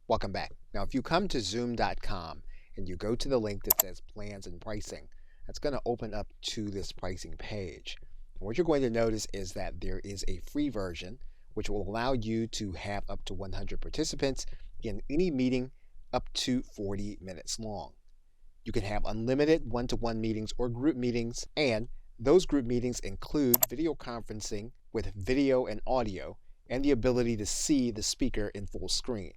Welcome back. Now, if you come to Zoom.com and you go to the link that says plans and pricing, that's going to open up to this pricing page. And what you're going to notice is that there is a free version, which will allow you to have up to 100 participants in any meeting up to 40 minutes long. You can have unlimited one-to-one meetings or group meetings, and those group meetings include video conferencing with video and audio and the ability to see the speaker in full screen.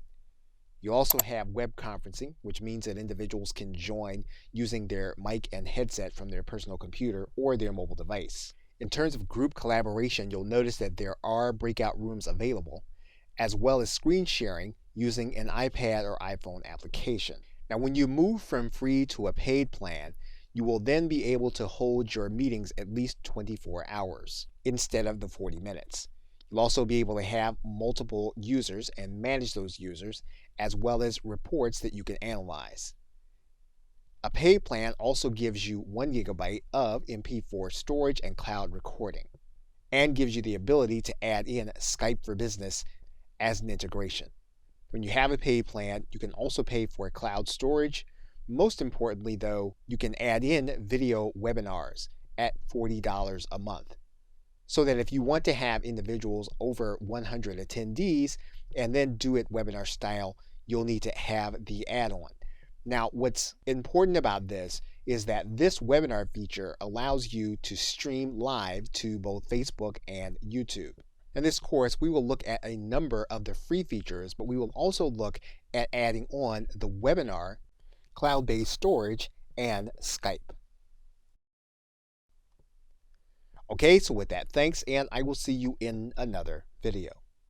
You also have web conferencing, which means that individuals can join using their mic and headset from their personal computer or their mobile device. In terms of group collaboration, you'll notice that there are breakout rooms available, as well as screen sharing using an iPad or iPhone application. Now, when you move from free to a paid plan, you will then be able to hold your meetings at least 24 hours instead of the 40 minutes. You'll also be able to have multiple users and manage those users, as well as reports that you can analyze. A paid plan also gives you 1 gigabyte of MP4 storage and cloud recording, and gives you the ability to add in Skype for Business as an integration. When you have a paid plan, you can also pay for cloud storage. Most importantly, though, you can add in video webinars at $40 a month, so that if you want to have individuals over 100 attendees and then do it webinar style, you'll need to have the add-on. Now, what's important about this is that this webinar feature allows you to stream live to both Facebook and YouTube. In this course, we will look at a number of the free features, but we will also look at adding on the webinar, cloud-based storage, and Skype. Okay, so with that, thanks, and I will see you in another video.